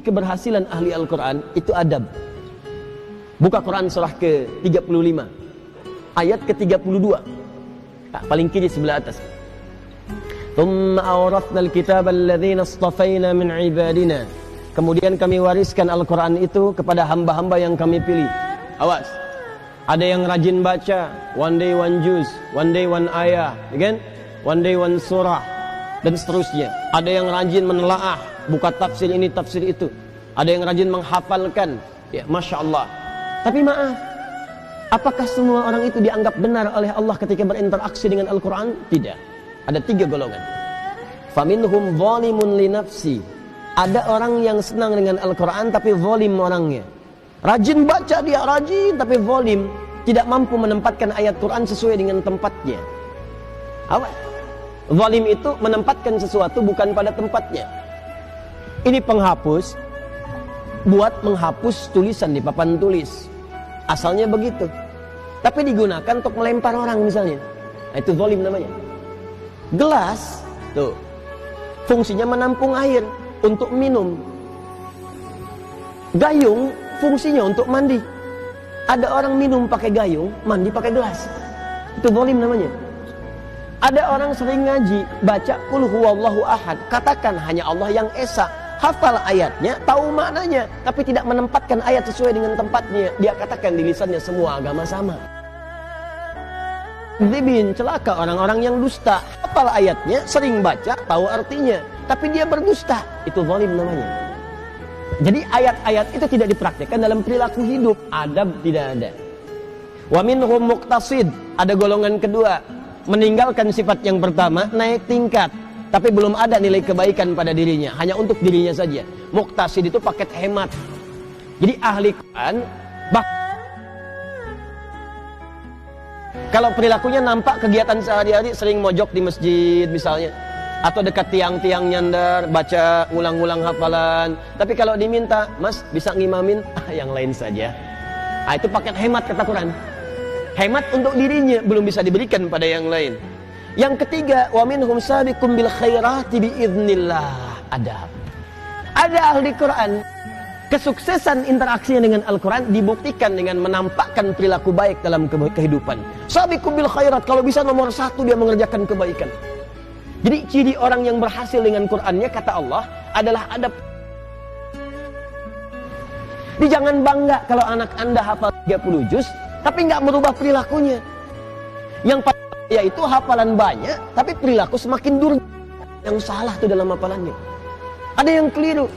keberhasilan ahli Al-Quran itu adab. Buka Quran surah ke-35 ayat ke-32, paling kiri sebelah atas. Thumma awrathna al-kitaba alladhina istafayna min ibadina. Kemudian kami wariskan Al-Quran itu kepada hamba-hamba yang kami pilih. Awas, ada yang rajin baca, one day one juz, one day one ayah, kan? One day one surah, dan seterusnya. Ada yang rajin menelaah, buka tafsir ini, tafsir itu. Ada yang rajin menghafalkan, ya, Masya Allah. Tapi maaf, apakah semua orang itu dianggap benar oleh Allah ketika berinteraksi dengan Al-Quran? Tidak. Ada 3 golongan. Faminhum zalimun li nafsi. Ada orang yang senang dengan Al-Quran tapi zalim orangnya. Rajin baca dia, rajin, tapi zalim. Tidak mampu menempatkan ayat Quran sesuai dengan tempatnya. Apa? Zalim itu menempatkan sesuatu bukan pada tempatnya. Ini penghapus, buat menghapus tulisan di papan tulis. Asalnya begitu, tapi digunakan untuk melempar orang misalnya. Nah, itu zalim namanya. Gelas, tuh, fungsinya menampung air untuk minum. Gayung fungsinya untuk mandi. Ada orang minum pakai gayung, mandi pakai gelas. Itu zalim namanya. Ada orang sering ngaji, baca qul huwallahu ahad, katakan hanya Allah yang esa. Hafal ayatnya, tahu maknanya, tapi tidak menempatkan ayat sesuai dengan tempatnya. Dia katakan di lisannya semua agama sama. Dzibin, celaka orang-orang yang dusta. Hafal ayatnya, sering baca, tahu artinya, tapi dia berdusta. Itu zalim namanya. Jadi ayat-ayat itu tidak dipraktikkan dalam perilaku hidup. Adab tidak ada. Wa minhum muqtasid, ada golongan kedua, meninggalkan sifat yang pertama, naik tingkat. Tapi belum ada nilai kebaikan pada dirinya, hanya untuk dirinya saja. Muqtasid itu paket hemat. Jadi ahli Quran, kalau perilakunya nampak kegiatan sehari-hari sering mojok di masjid misalnya, atau dekat tiang-tiang nyandar, baca ulang-ulang hafalan. Tapi kalau diminta, Mas bisa ngimamin, yang lain saja. Nah, itu paket hemat kata Quran. Hemat untuk dirinya, belum bisa diberikan pada yang lain. Yang ketiga, wa minhum sabiqum bil khairati biiznillah. Adab. Ada ahli Quran, kesuksesan interaksinya dengan Al-Quran dibuktikan dengan menampakkan perilaku baik dalam kehidupan. Sabiqum bil khairat, kalau bisa nomor 1 dia mengerjakan kebaikan. Jadi ciri orang yang berhasil dengan Qurannya, kata Allah, adalah adab. Jadi jangan bangga kalau anak Anda hafal 30 juz, tapi nggak merubah perilakunya. Yang yaitu hafalan banyak, tapi perilaku semakin durjana. Yang salah tuh dalam hafalannya. Ada yang keliru.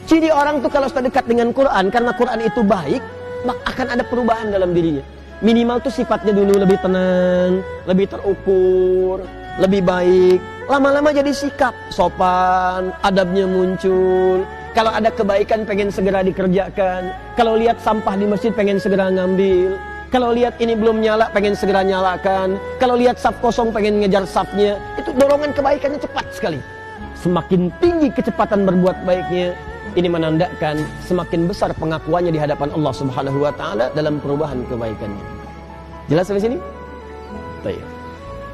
Ciri orang tuh kalau sudah dekat dengan Quran, karena Quran itu baik, maka akan ada perubahan dalam dirinya. Minimal tuh sifatnya dulu lebih tenang, lebih terukur, lebih baik. Lama-lama jadi sikap, sopan, adabnya muncul. Kalau ada kebaikan pengen segera dikerjakan. Kalau lihat sampah di masjid pengen segera ngambil. Kalau lihat ini belum nyala, pengen segera nyalakan. Kalau lihat saf kosong, pengen ngejar safnya. Itu dorongan kebaikannya cepat sekali. Semakin tinggi kecepatan berbuat baiknya, ini menandakan semakin besar pengakuannya di hadapan Allah Subhanahu wa Ta'ala dalam perubahan kebaikannya. Jelas sampai sini? Baik.